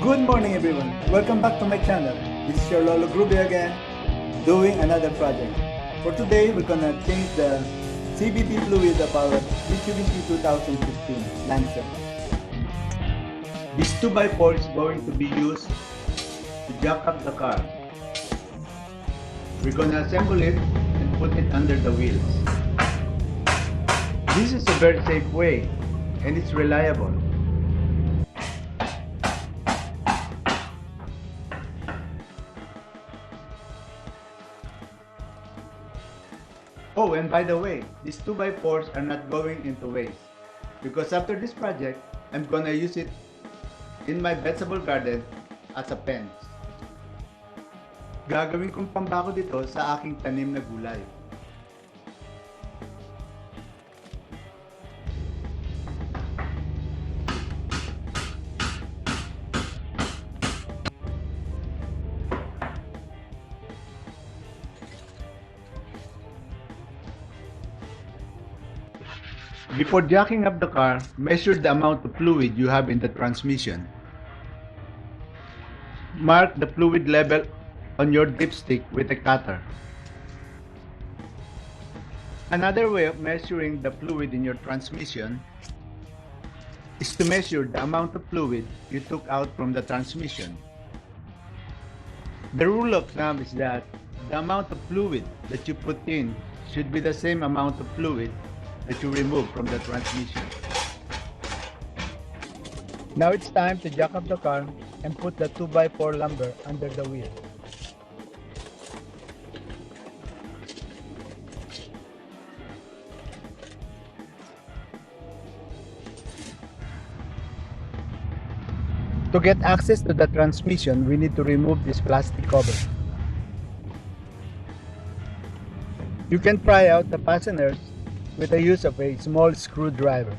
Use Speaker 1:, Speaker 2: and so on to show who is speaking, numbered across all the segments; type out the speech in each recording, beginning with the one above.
Speaker 1: Good morning everyone, welcome back to my channel. This is your Lolo Groovy again, doing another project. For today, we're gonna change the CVT fluid of our Mitsubishi 2015 Lancer. This 2x4 is going to be used to jack up the car. We're gonna assemble it and put it under the wheels. This is a very safe way and it's reliable. Oh, and by the way, these 2x4s are not going into waste because after this project, I'm gonna use it in my vegetable garden as a fence. Gagawin kong pambako dito sa aking tanim na gulay. Before jacking up the car, measure the amount of fluid you have in the transmission. Mark the fluid level on your dipstick with a cutter. Another way of measuring the fluid in your transmission is to measure the amount of fluid you took out from the transmission. The rule of thumb is that the amount of fluid that you put in should be the same amount of fluid that you remove from the transmission. Now it's time to jack up the car and put the 2x4 lumber under the wheel. To get access to the transmission, we need to remove this plastic cover. You can pry out the fasteners with the use of a small screwdriver.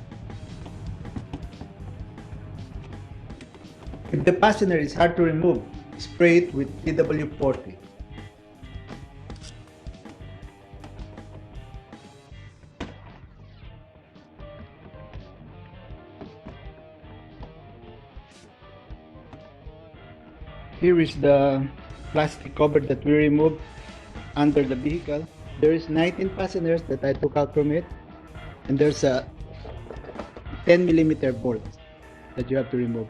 Speaker 1: If the fastener is hard to remove, spray it with TW40. Here is the plastic cover that we removed under the vehicle. There is 19 fasteners that I took out from it, and there's a 10mm bolt that you have to remove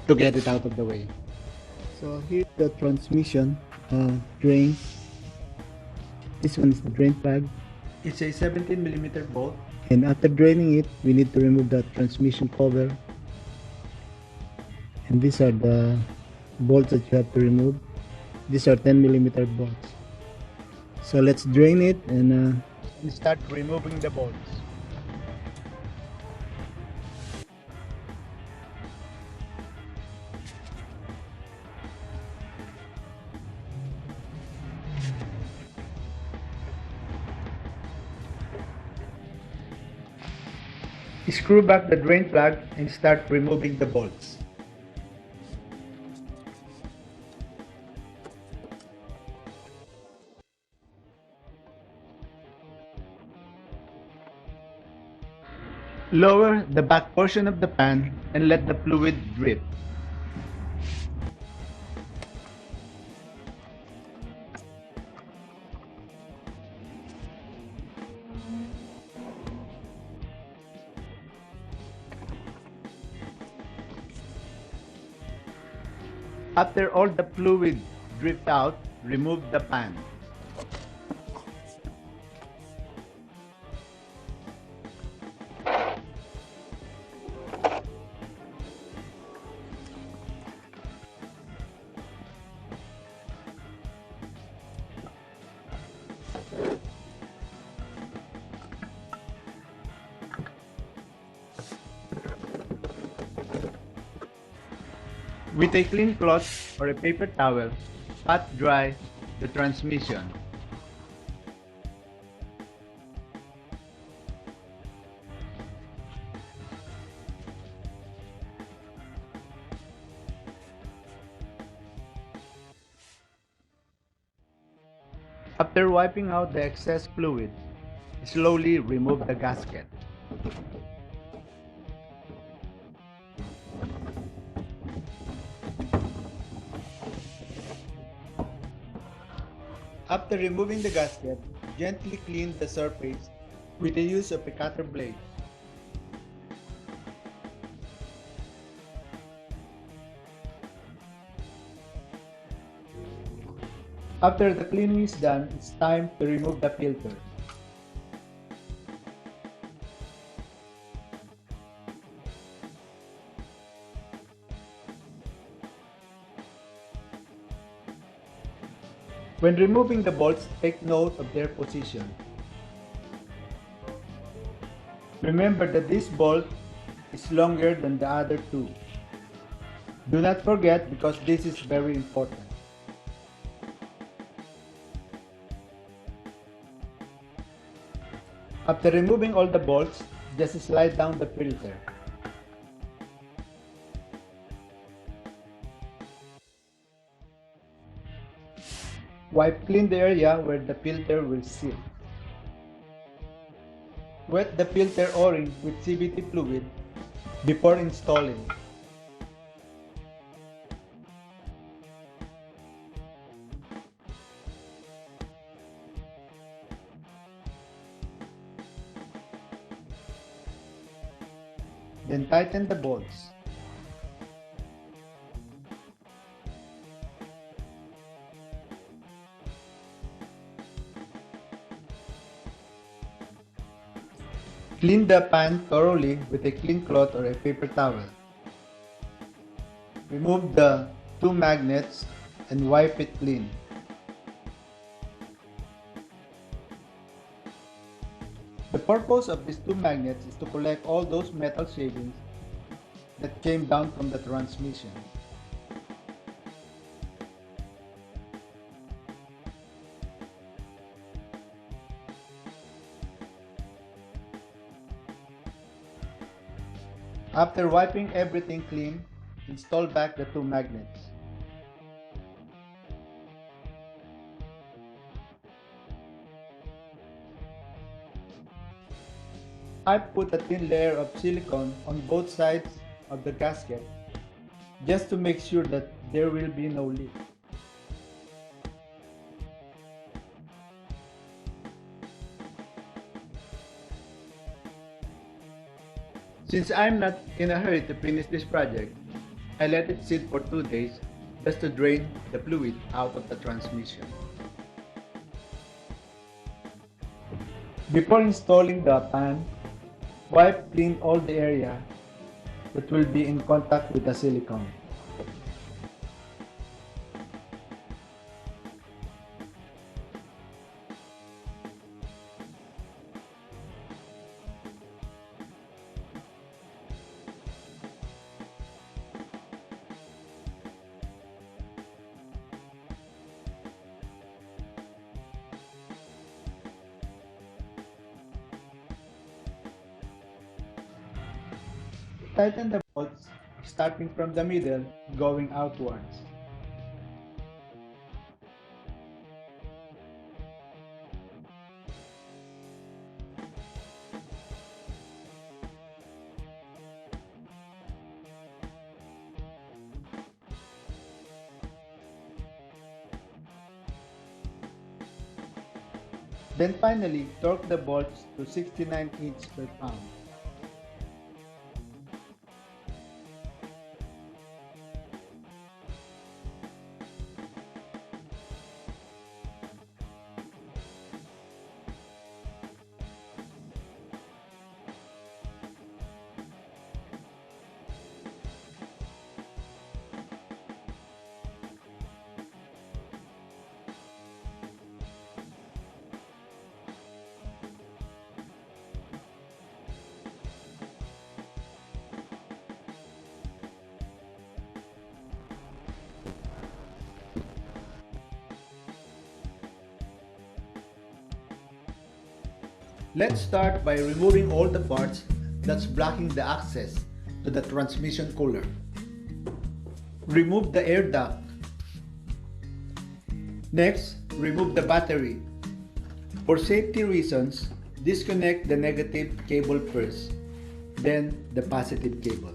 Speaker 1: to get it out of the way. So here's the transmission drain. This one is the drain plug. It's a 17mm bolt, and after draining it, we need to remove the transmission cover. And these are the bolts that you have to remove. These are 10mm bolts. So let's drain it and start removing the bolts. Screw back the drain plug and start removing the bolts. Lower the back portion of the pan and let the fluid drip. After all the fluid dripped out, remove the pan. With a clean cloth or a paper towel, pat dry the transmission. After wiping out the excess fluid, slowly remove the gasket. After removing the gasket, gently clean the surface with the use of a cutter blade. After the cleaning is done, it's time to remove the filter. When removing the bolts, take note of their position. Remember that this bolt is longer than the other two. Do not forget because this is very important. After removing all the bolts, just slide down the filter. Wipe clean the area where the filter will sit. Wet the filter O-ring with CVT fluid before installing. Then tighten the bolts. Clean the pan thoroughly with a clean cloth or a paper towel. Remove the two magnets and wipe it clean. The purpose of these two magnets is to collect all those metal shavings that came down from the transmission. After wiping everything clean, install back the two magnets. I put a thin layer of silicone on both sides of the gasket just to make sure that there will be no leak. Since I'm not in a hurry to finish this project, I let it sit for 2 days just to drain the fluid out of the transmission. Before installing the pan, wipe clean all the area that will be in contact with the silicone. Tighten the bolts starting from the middle going outwards. Then finally, torque the bolts to 69 inches per pound. Let's start by removing all the parts that's blocking the access to the transmission cooler. Remove the air duct. Next, remove the battery. For safety reasons, disconnect the negative cable first, then the positive cable.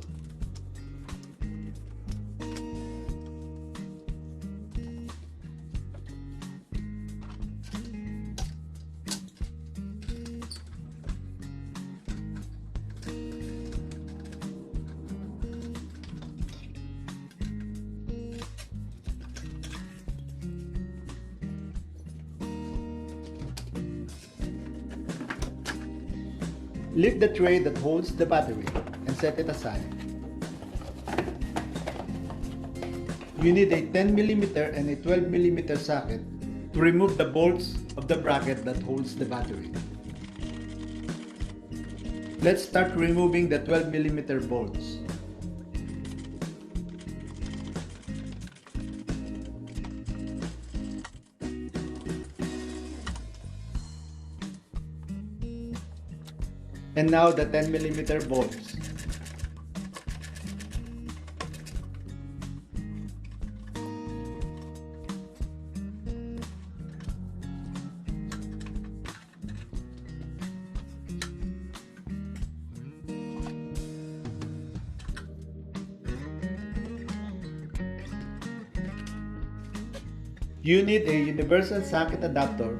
Speaker 1: Lift the tray that holds the battery and set it aside. You need a 10mm and a 12mm socket to remove the bolts of the bracket that holds the battery. Let's start removing the 12mm bolts. And now the 10mm bolts. You need a universal socket adapter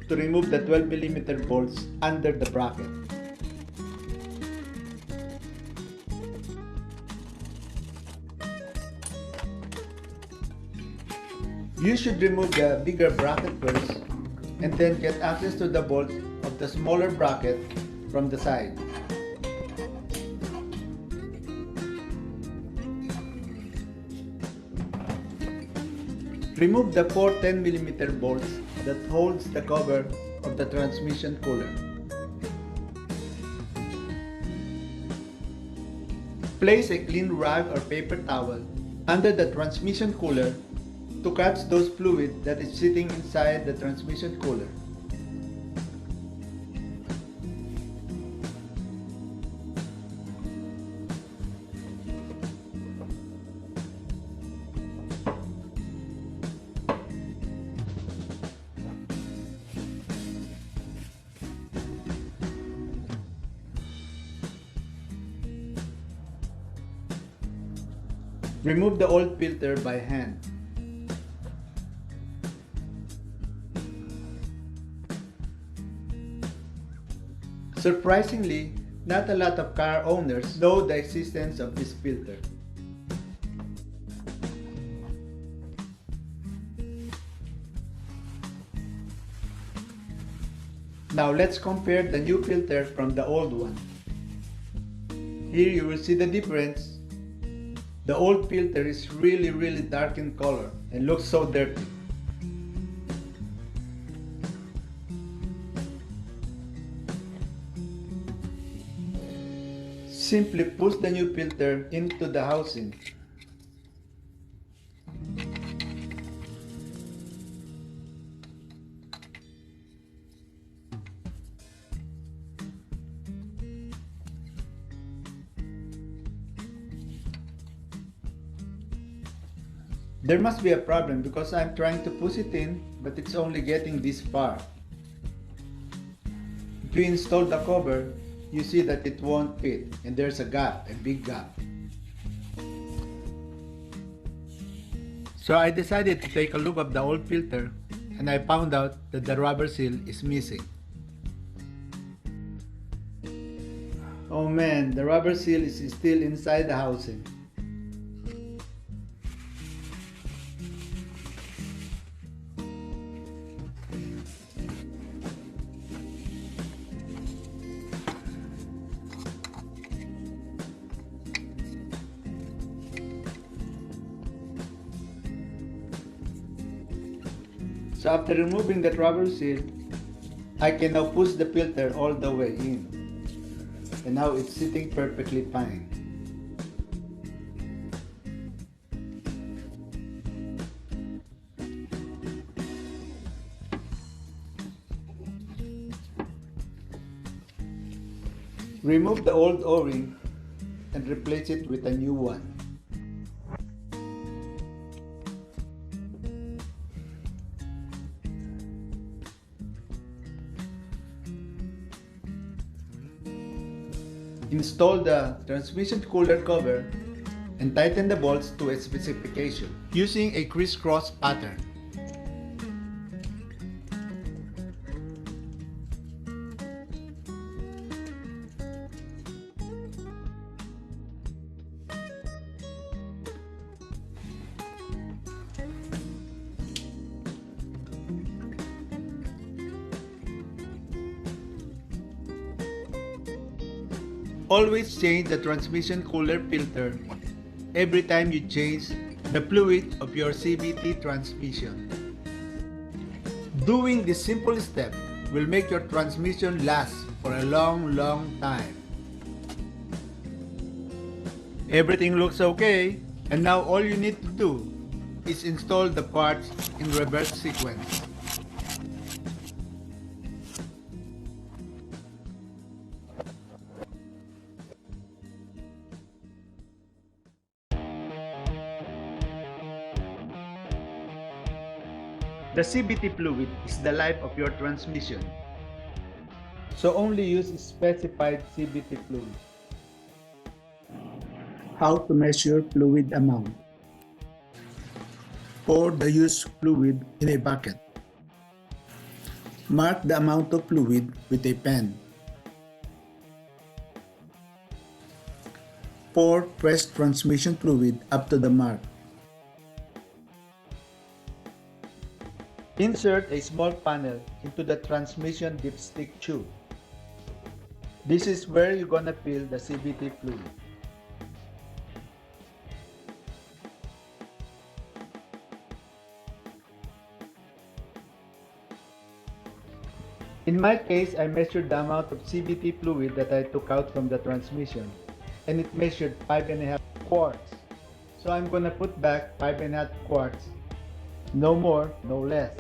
Speaker 1: to remove the 12mm bolts under the bracket. You should remove the bigger bracket first and then get access to the bolts of the smaller bracket from the side. Remove the 4 10mm bolts that holds the cover of the transmission cooler. Place a clean rag or paper towel under the transmission cooler to catch those fluid that is sitting inside the transmission cooler. Remove the old filter by hand. Surprisingly, not a lot of car owners know the existence of this filter. Now let's compare the new filter from the old one. Here you will see the difference. The old filter is really dark in color and looks so dirty. Simply push the new filter into the housing. There must be a problem because I'm trying to push it in, but it's only getting this far. If you install the cover, you see that it won't fit and there's a gap, a big gap. So I decided to take a look at the old filter and I found out that the rubber seal is missing. Oh man, the rubber seal is still inside the housing. So after removing that rubber seal, I can now push the filter all the way in. And now it's sitting perfectly fine. Remove the old O-ring and replace it with a new one. Install the transmission cooler cover and tighten the bolts to its specification using a crisscross pattern. Always change the transmission cooler filter every time you change the fluid of your CVT transmission. Doing this simple step will make your transmission last for a long time. Everything looks okay, and now all you need to do is install the parts in reverse sequence. The CVT fluid is the life of your transmission, so only use specified CVT fluid. How to measure fluid amount? Pour the used fluid in a bucket. Mark the amount of fluid with a pen. Pour fresh transmission fluid up to the mark. Insert a small panel into the transmission dipstick tube. This is where you're gonna fill the CVT fluid. In my case, I measured the amount of CVT fluid that I took out from the transmission, and it measured 5.5 quarts. So I'm gonna put back 5.5 quarts. No more, no less.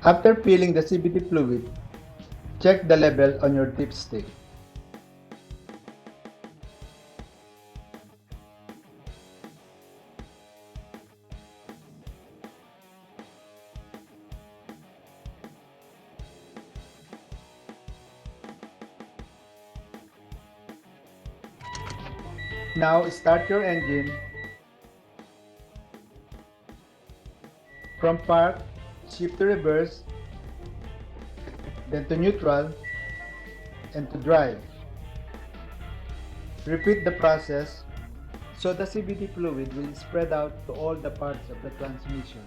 Speaker 1: After filling the CVT fluid, check the level on your dipstick. Now start your engine. From park, shift to reverse, then to neutral, and to drive. Repeat the process so the CVT fluid will spread out to all the parts of the transmission.